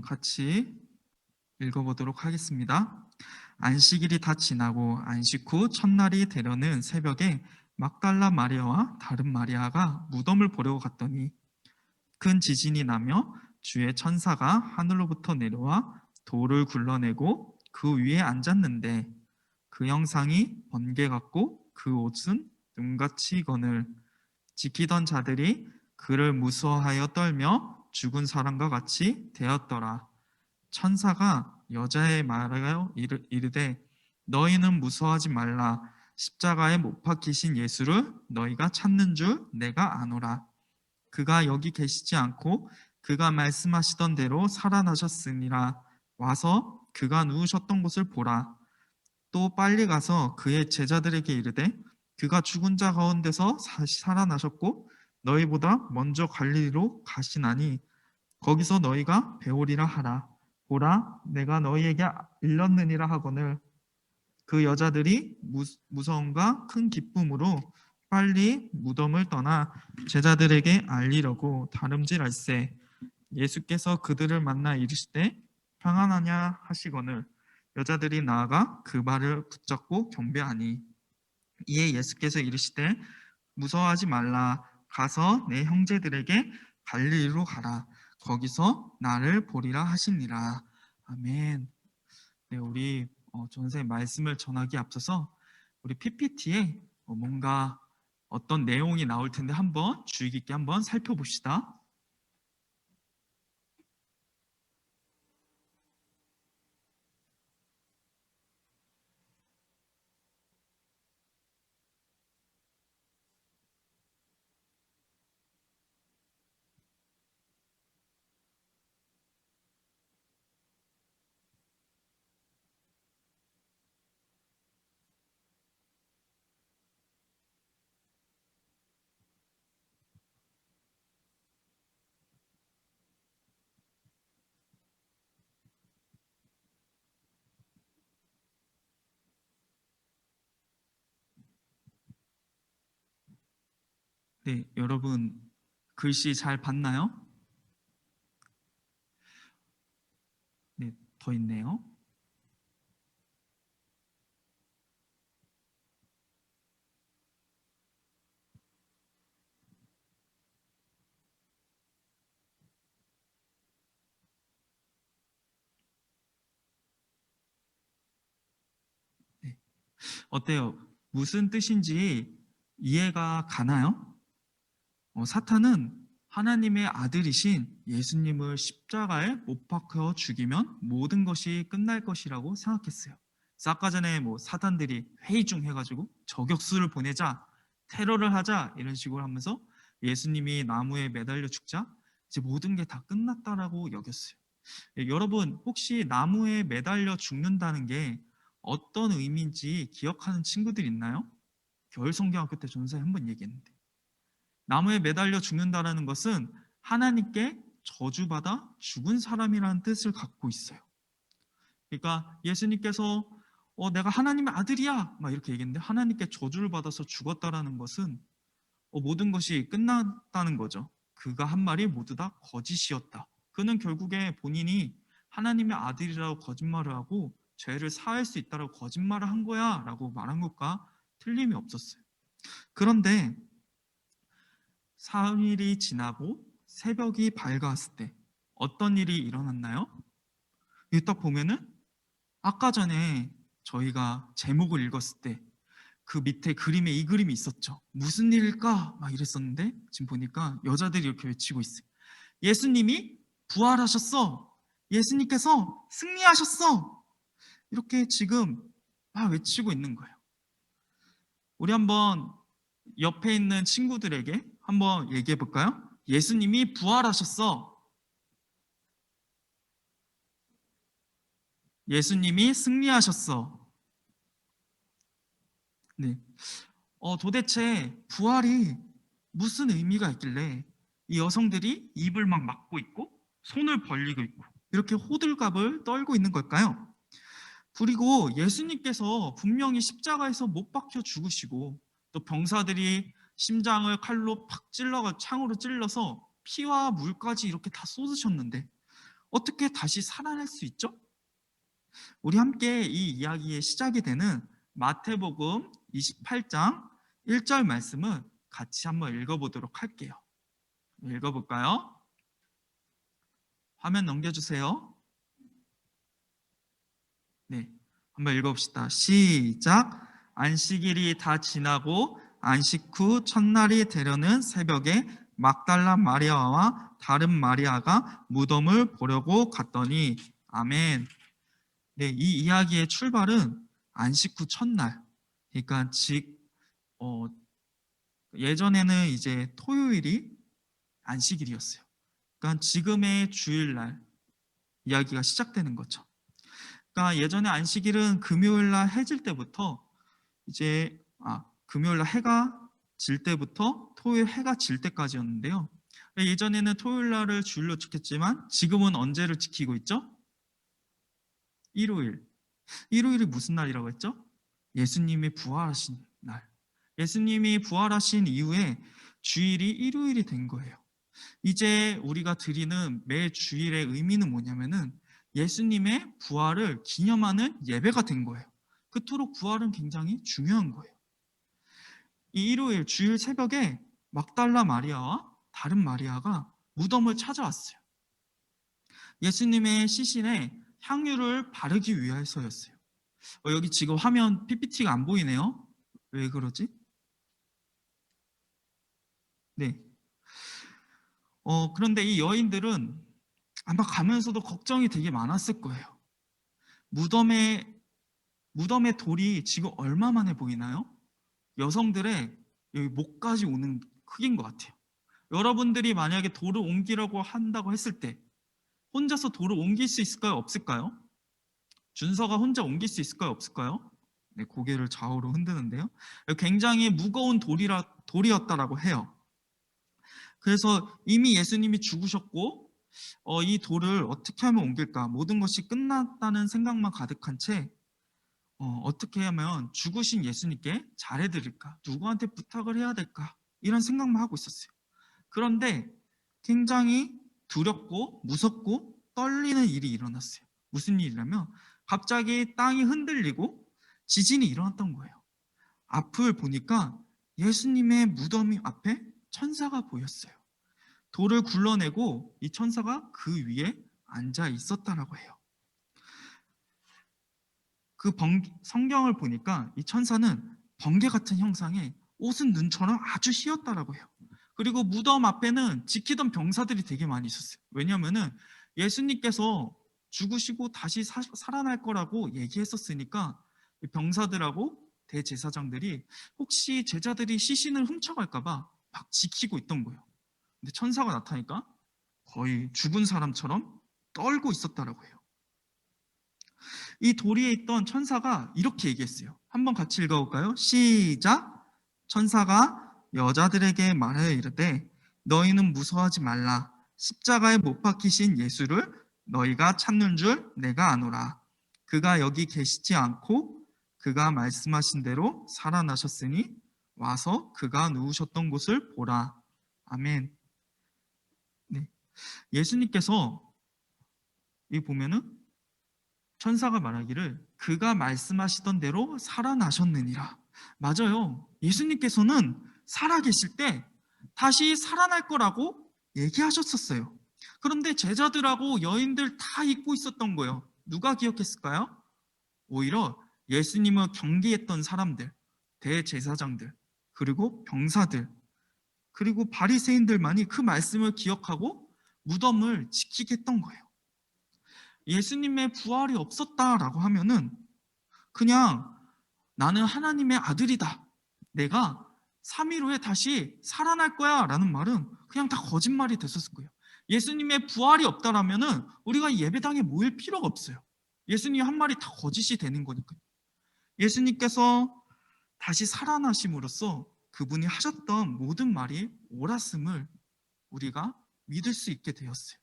같이 읽어보도록 하겠습니다. 안식일이 다 지나고 안식 후 첫날이 되려는 새벽에 막달라 마리아와 다른 마리아가 무덤을 보려고 갔더니 큰 지진이 나며 주의 천사가 하늘로부터 내려와 돌을 굴러내고 그 위에 앉았는데 그 형상이 번개 같고 그 옷은 눈같이 거늘. 지키던 자들이 그를 무서워하여 떨며 죽은 사람과 같이 되었더라. 천사가 여자에 말하여 이르되 너희는 무서워하지 말라. 십자가에 못 박히신 예수를 너희가 찾는 줄 내가 아노라. 그가 여기 계시지 않고 그가 말씀하시던 대로 살아나셨으니라. 와서 그가 누우셨던 곳을 보라. 또 빨리 가서 그의 제자들에게 이르되 그가 죽은 자 가운데서 다시 살아나셨고 너희보다 먼저 갈릴리로 가시나니 거기서 너희가 배우리라 하라. 보라, 내가 너희에게 일렀느니라 하거늘. 그 여자들이 무서움과 큰 기쁨으로 빨리 무덤을 떠나 제자들에게 알리려고 다름질할세. 예수께서 그들을 만나 이르시되 평안하냐 하시거늘 여자들이 나아가 그 발을 붙잡고 경배하니 이에 예수께서 이르시되 무서워하지 말라. 가서 내 형제들에게 갈릴리로 가라. 거기서 나를 보리라 하시니라. 아멘. 네, 우리 전생의 말씀을 전하기 앞서서 우리 PPT에 뭔가 어떤 내용이 나올 텐데 한번 주의 깊게 한번 살펴봅시다. 네, 여러분 글씨 잘 봤나요? 네, 더 있네요. 네. 어때요? 무슨 뜻인지 이해가 가나요? 사탄은 하나님의 아들이신 예수님을 십자가에 못 박혀 죽이면 모든 것이 끝날 것이라고 생각했어요. 그래서 아까 전에 사단들이 회의 중 해가지고 저격수를 보내자, 테러를 하자 이런 식으로 하면서 예수님이 나무에 매달려 죽자 이제 모든 게 다 끝났다라고 여겼어요. 여러분 혹시 나무에 매달려 죽는다는 게 어떤 의미인지 기억하는 친구들 있나요? 겨울성경학교 때 전사에 한번 얘기했는데 나무에 매달려 죽는다는 것은 하나님께 저주받아 죽은 사람이라는 뜻을 갖고 있어요. 그러니까 예수님께서 내가 하나님의 아들이야 막 이렇게 얘기했는데 하나님께 저주를 받아서 죽었다라는 것은 모든 것이 끝났다는 거죠. 그가 한 말이 모두 다 거짓이었다. 그는 결국에 본인이 하나님의 아들이라고 거짓말을 하고 죄를 사할 수 있다고 거짓말을 한 거야 라고 말한 것과 틀림이 없었어요. 그런데 3일이 지나고 새벽이 밝아왔을 때 어떤 일이 일어났나요? 여기 딱 보면은 아까 전에 저희가 제목을 읽었을 때 그 밑에 그림에 이 그림이 있었죠. 무슨 일일까? 막 이랬었는데 지금 보니까 여자들이 이렇게 외치고 있어요. 예수님이 부활하셨어. 예수님께서 승리하셨어. 이렇게 지금 막 외치고 있는 거예요. 우리 한번 옆에 있는 친구들에게 한번 얘기해 볼까요? 예수님이 부활하셨어. 예수님이 승리하셨어. 네. 도대체 부활이 무슨 의미가 있길래 이 여성들이 입을 막 막고 있고 손을 벌리고 있고 이렇게 호들갑을 떨고 있는 걸까요? 그리고 예수님께서 분명히 십자가에서 못 박혀 죽으시고 또 병사들이 심장을 칼로 팍 찔러가 창으로 찔러서 피와 물까지 이렇게 다 쏟으셨는데 어떻게 다시 살아날 수 있죠? 우리 함께 이 이야기의 시작이 되는 마태복음 28장 1절 말씀을 같이 한번 읽어보도록 할게요. 읽어볼까요? 화면 넘겨주세요. 네, 한번 읽어봅시다. 시작. 안식일이 다 지나고 안식 후 첫날이 되려는 새벽에 막달라 마리아와 다른 마리아가 무덤을 보려고 갔더니 아멘. 네, 이 이야기의 출발은 안식 후 첫날. 그러니까 어, 예전에는 이제 토요일이 안식일이었어요. 그러니까 지금의 주일날 이야기가 시작되는 거죠. 그러니까 예전에 안식일은 금요일 날 해질 때부터 금요일 날 해가 질 때부터 토요일 해가 질 때까지였는데요. 예전에는 토요일 날을 주일로 지켰지만 지금은 언제를 지키고 있죠? 일요일. 일요일이 무슨 날이라고 했죠? 예수님이 부활하신 날. 예수님이 부활하신 이후에 주일이 일요일이 된 거예요. 이제 우리가 드리는 매 주일의 의미는 뭐냐면은 예수님의 부활을 기념하는 예배가 된 거예요. 그토록 부활은 굉장히 중요한 거예요. 이 일요일 주일 새벽에 막달라 마리아와 다른 마리아가 무덤을 찾아왔어요. 예수님의 시신에 향유를 바르기 위해서였어요. 여기 지금 화면 PPT가 안 보이네요. 왜 그러지? 네. 그런데 이 여인들은 아마 가면서도 걱정이 되게 많았을 거예요. 무덤에 돌이 지금 얼마만에 보이나요? 여성들의 여기 목까지 오는 크기인 것 같아요. 여러분들이 만약에 돌을 옮기라고 한다고 했을 때 혼자서 돌을 옮길 수 있을까요? 없을까요? 준서가 혼자 옮길 수 있을까요? 없을까요? 네, 고개를 좌우로 흔드는데요. 굉장히 무거운 돌이었다라고 해요. 그래서 이미 예수님이 죽으셨고 이 돌을 어떻게 하면 옮길까? 모든 것이 끝났다는 생각만 가득한 채 어떻게 하면 죽으신 예수님께 잘해드릴까? 누구한테 부탁을 해야 될까? 이런 생각만 하고 있었어요. 그런데 굉장히 두렵고 무섭고 떨리는 일이 일어났어요. 무슨 일이냐면 갑자기 땅이 흔들리고 지진이 일어났던 거예요. 앞을 보니까 예수님의 무덤 앞에 천사가 보였어요. 돌을 굴러내고 이 천사가 그 위에 앉아 있었다라고 해요. 성경을 보니까 이 천사는 번개 같은 형상에 옷은 눈처럼 아주 희었다라고 해요. 그리고 무덤 앞에는 지키던 병사들이 되게 많이 있었어요. 왜냐하면은 예수님께서 죽으시고 다시 살아날 거라고 얘기했었으니까 병사들하고 대제사장들이 혹시 제자들이 시신을 훔쳐갈까봐 막 지키고 있던 거예요. 근데 천사가 나타나니까 거의 죽은 사람처럼 떨고 있었다라고 해요. 이 도리에 있던 천사가 이렇게 얘기했어요. 한번 같이 읽어볼까요? 시작. 천사가 여자들에게 말하여 이르되 너희는 무서워하지 말라. 십자가에 못 박히신 예수를 너희가 찾는 줄 내가 아노라. 그가 여기 계시지 않고 그가 말씀하신 대로 살아나셨으니 와서 그가 누우셨던 곳을 보라. 아멘. 네. 예수님께서 이 보면은 천사가 말하기를 그가 말씀하시던 대로 살아나셨느니라. 맞아요. 예수님께서는 살아계실 때 다시 살아날 거라고 얘기하셨었어요. 그런데 제자들하고 여인들 다 잊고 있었던 거예요. 누가 기억했을까요? 오히려 예수님을 경계했던 사람들, 대제사장들, 그리고 병사들, 그리고 바리새인들만이 그 말씀을 기억하고 무덤을 지키게 했던 거예요. 예수님의 부활이 없었다라고 하면은 그냥 나는 하나님의 아들이다. 내가 3일 후에 다시 살아날 거야 라는 말은 그냥 다 거짓말이 됐었을 거예요. 예수님의 부활이 없다라면은 우리가 예배당에 모일 필요가 없어요. 예수님 한 말이 다 거짓이 되는 거니까요. 예수님께서 다시 살아나심으로써 그분이 하셨던 모든 말이 옳았음을 우리가 믿을 수 있게 되었어요.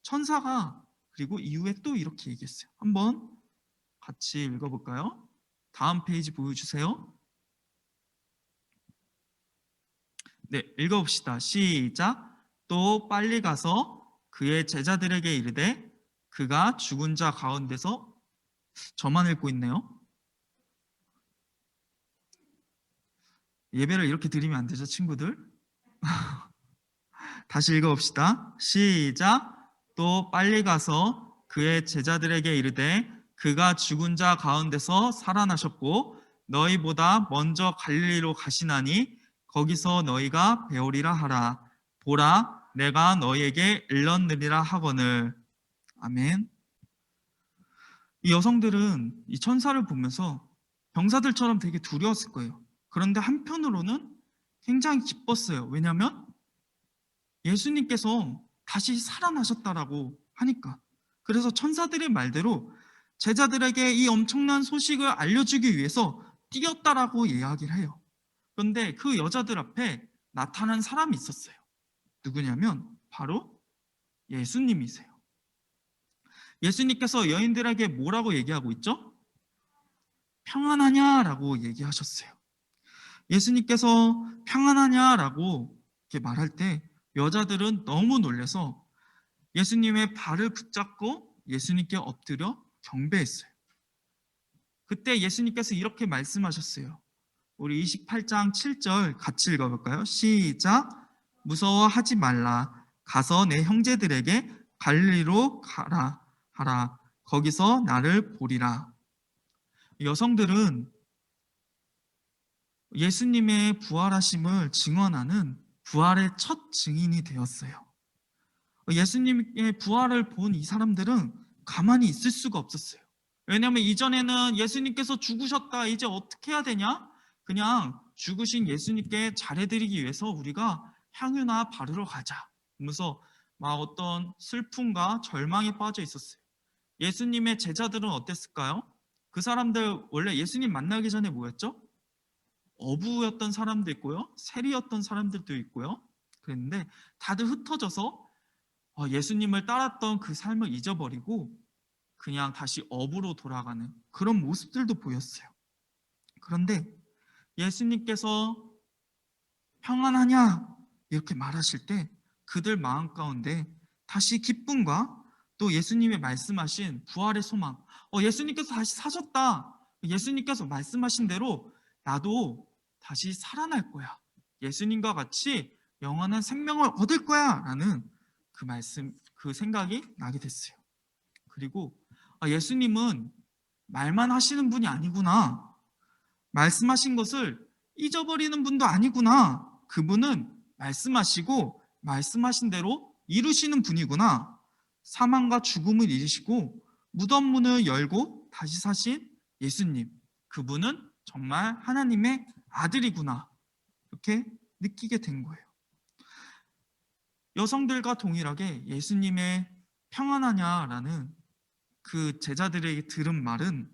천사가 그리고 이후에 또 이렇게 얘기했어요. 한번 같이 읽어볼까요? 다음 페이지 보여주세요. 네, 읽어봅시다. 시작. 또 빨리 가서 그의 제자들에게 이르되 그가 죽은 자 가운데서 저만 읽고 있네요. 예배를 이렇게 드리면 안 되죠, 친구들? 다시 읽어봅시다. 시작. 또 빨리 가서 그의 제자들에게 이르되 그가 죽은 자 가운데서 살아나셨고 너희보다 먼저 갈릴리로 가시나니 거기서 너희가 배우리라 하라. 보라, 내가 너희에게 일렀느니라 하거늘. 아멘. 이 여성들은 이 천사를 보면서 병사들처럼 되게 두려웠을 거예요. 그런데 한편으로는 굉장히 기뻤어요. 왜냐하면 예수님께서 다시 살아나셨다라고 하니까. 그래서 천사들의 말대로 제자들에게 이 엄청난 소식을 알려주기 위해서 뛰었다라고 이야기를 해요. 그런데 그 여자들 앞에 나타난 사람이 있었어요. 누구냐면 바로 예수님이세요. 예수님께서 여인들에게 뭐라고 얘기하고 있죠? 평안하냐라고 얘기하셨어요. 예수님께서 평안하냐라고 이렇게 말할 때 여자들은 너무 놀라서 예수님의 발을 붙잡고 예수님께 엎드려 경배했어요. 그때 예수님께서 이렇게 말씀하셨어요. 우리 28장 7절 같이 읽어볼까요? 시작. 무서워하지 말라. 가서 내 형제들에게 갈릴리로 가라 하라. 거기서 나를 보리라. 여성들은 예수님의 부활하심을 증언하는 부활의 첫 증인이 되었어요. 예수님의 부활을 본 이 사람들은 가만히 있을 수가 없었어요. 왜냐하면 이전에는 예수님께서 죽으셨다, 이제 어떻게 해야 되냐? 그냥 죽으신 예수님께 잘해드리기 위해서 우리가 향유나 바르러 가자 하면서 막 어떤 슬픔과 절망에 빠져 있었어요. 예수님의 제자들은 어땠을까요? 그 사람들 원래 예수님 만나기 전에 뭐였죠? 어부였던 사람도 있고요, 세리였던 사람들도 있고요. 그랬는데 다들 흩어져서 예수님을 따랐던 그 삶을 잊어버리고 그냥 다시 어부로 돌아가는 그런 모습들도 보였어요. 그런데 예수님께서 평안하냐 이렇게 말하실 때 그들 마음 가운데 다시 기쁨과 또 예수님의 말씀하신 부활의 소망, 예수님께서 다시 사셨다, 예수님께서 말씀하신 대로 나도 다시 살아날 거야, 예수님과 같이 영원한 생명을 얻을 거야 라는 그 말씀, 그 생각이 나게 됐어요. 그리고 예수님은 말만 하시는 분이 아니구나, 말씀하신 것을 잊어버리는 분도 아니구나, 그분은 말씀하시고 말씀하신 대로 이루시는 분이구나, 사망과 죽음을 이기시고 무덤 문을 열고 다시 사신 예수님, 그분은 정말 하나님의 아들이구나, 이렇게 느끼게 된 거예요. 여성들과 동일하게 예수님의 평안하냐라는 그 제자들에게 들은 말은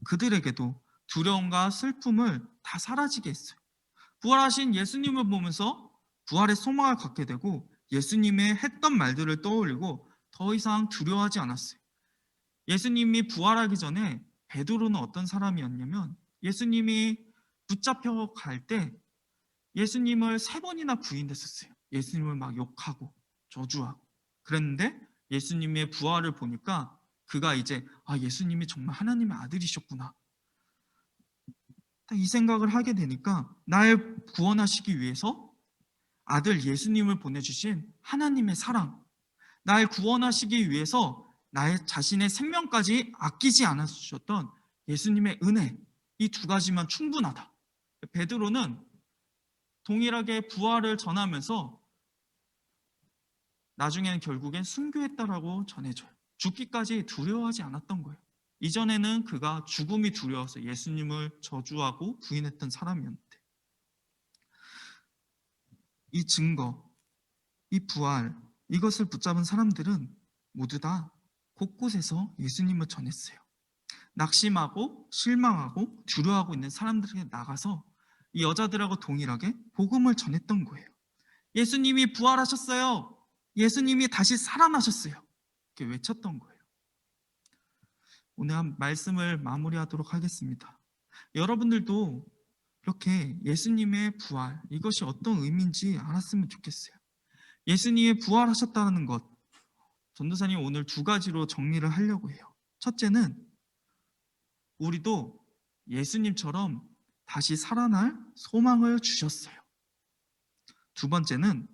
그들에게도 두려움과 슬픔을 다 사라지게 했어요. 부활하신 예수님을 보면서 부활의 소망을 갖게 되고 예수님의 했던 말들을 떠올리고 더 이상 두려워하지 않았어요. 예수님이 부활하기 전에 베드로는 어떤 사람이었냐면 예수님이 붙잡혀 갈 때 예수님을 3번이나 부인했었어요. 예수님을 막 욕하고 저주하고 그랬는데 예수님의 부활을 보니까 그가 이제 예수님이 정말 하나님의 아들이셨구나, 이 생각을 하게 되니까 날 구원하시기 위해서 아들 예수님을 보내주신 하나님의 사랑, 날 구원하시기 위해서 나의 자신의 생명까지 아끼지 않으셨던 예수님의 은혜, 이 두 가지만 충분하다. 베드로는 동일하게 부활을 전하면서 나중에는 결국엔 순교했다라고 전해져요. 죽기까지 두려워하지 않았던 거예요. 이전에는 그가 죽음이 두려워서 예수님을 저주하고 부인했던 사람이었는데 이 증거, 이 부활, 이것을 붙잡은 사람들은 모두 다 곳곳에서 예수님을 전했어요. 낙심하고 실망하고 두려워하고 있는 사람들에게 나가서 이 여자들하고 동일하게 복음을 전했던 거예요. 예수님이 부활하셨어요, 예수님이 다시 살아나셨어요, 이렇게 외쳤던 거예요. 오늘 한 말씀을 마무리하도록 하겠습니다. 여러분들도 이렇게 예수님의 부활, 이것이 어떤 의미인지 알았으면 좋겠어요. 예수님이 부활하셨다는 것, 전도사님 오늘 두 가지로 정리를 하려고 해요. 첫째는 우리도 예수님처럼 다시 살아날 소망을 주셨어요. 두 번째는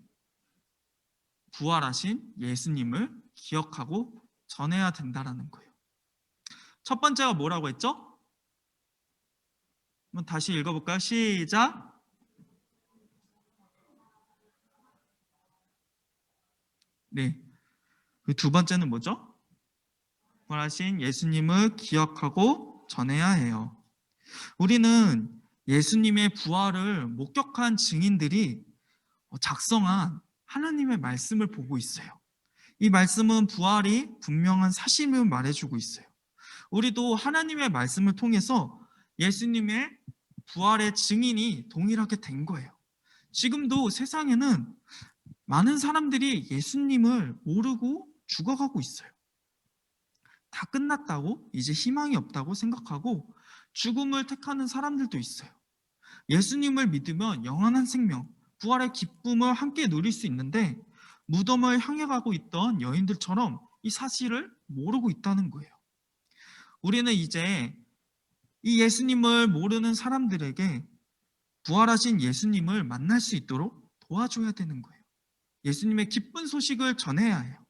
부활하신 예수님을 기억하고 전해야 된다라는 거예요. 첫 번째가 뭐라고 했죠? 한번 다시 읽어볼까요? 시작. 네. 그 두 번째는 뭐죠? 부활하신 예수님을 기억하고 전해야 해요. 우리는 예수님의 부활을 목격한 증인들이 작성한 하나님의 말씀을 보고 있어요. 이 말씀은 부활이 분명한 사실을 말해주고 있어요. 우리도 하나님의 말씀을 통해서 예수님의 부활의 증인이 동일하게 된 거예요. 지금도 세상에는 많은 사람들이 예수님을 모르고 죽어가고 있어요. 다 끝났다고, 이제 희망이 없다고 생각하고 죽음을 택하는 사람들도 있어요. 예수님을 믿으면 영원한 생명, 부활의 기쁨을 함께 누릴 수 있는데 무덤을 향해 가고 있던 여인들처럼 이 사실을 모르고 있다는 거예요. 우리는 이제 이 예수님을 모르는 사람들에게 부활하신 예수님을 만날 수 있도록 도와줘야 되는 거예요. 예수님의 기쁜 소식을 전해야 해요.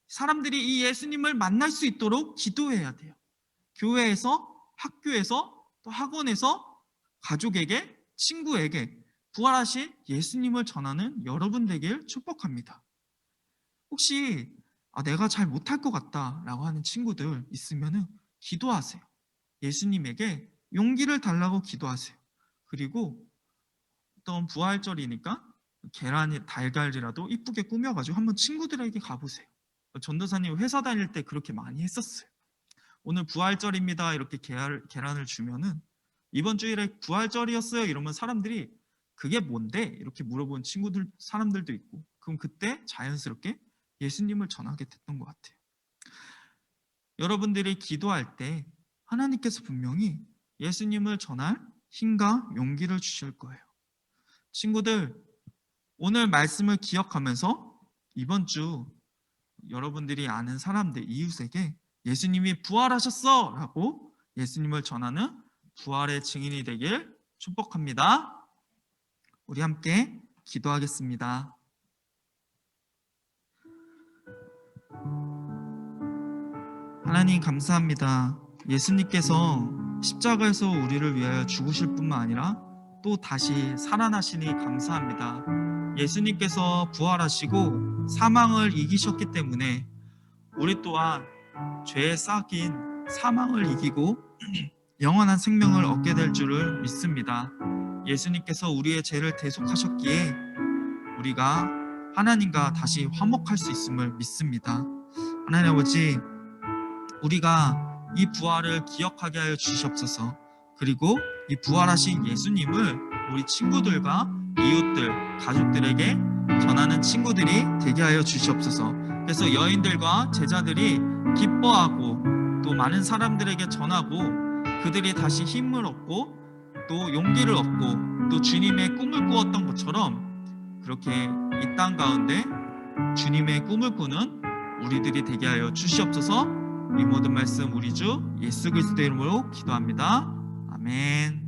사람들이 이 예수님을 만날 수 있도록 기도해야 돼요. 교회에서, 학교에서, 또 학원에서 가족에게, 친구에게 부활하신 예수님을 전하는 여러분 되길 축복합니다. 혹시 내가 잘 못할 것 같다라고 하는 친구들 있으면 기도하세요. 예수님에게 용기를 달라고 기도하세요. 그리고 어떤 부활절이니까 계란이 달걀이라도 이쁘게 꾸며가지고 한번 친구들에게 가보세요. 전도사님 회사 다닐 때 그렇게 많이 했었어요. 오늘 부활절입니다. 이렇게 계란을 주면은 이번 주일에 부활절이었어요. 이러면 사람들이 그게 뭔데? 이렇게 물어본 사람들도 있고, 그럼 그때 자연스럽게 예수님을 전하게 됐던 것 같아요. 여러분들이 기도할 때 하나님께서 분명히 예수님을 전할 힘과 용기를 주실 거예요. 친구들, 오늘 말씀을 기억하면서 이번 주 여러분들이 아는 사람들, 이웃에게 예수님이 부활하셨어! 라고 예수님을 전하는 부활의 증인이 되길 축복합니다. 우리 함께 기도하겠습니다. 하나님 감사합니다. 예수님께서 십자가에서 우리를 위하여 죽으실 뿐만 아니라 또 다시 살아나시니 감사합니다. 예수님께서 부활하시고 사망을 이기셨기 때문에 우리 또한 죄에 싹인 사망을 이기고 영원한 생명을 얻게 될 줄을 믿습니다. 예수님께서 우리의 죄를 대속하셨기에 우리가 하나님과 다시 화목할 수 있음을 믿습니다. 하나님 아버지, 우리가 이 부활을 기억하게 하여 주시옵소서. 그리고 이 부활하신 예수님을 우리 친구들과 이웃들, 가족들에게 전하는 친구들이 되게 하여 주시옵소서. 그래서 여인들과 제자들이 기뻐하고 또 많은 사람들에게 전하고 그들이 다시 힘을 얻고 또 용기를 얻고 또 주님의 꿈을 꾸었던 것처럼 그렇게 이 땅 가운데 주님의 꿈을 꾸는 우리들이 되게 하여 주시옵소서. 이 모든 말씀 우리 주 예수 그리스도의 이름으로 기도합니다. 아멘.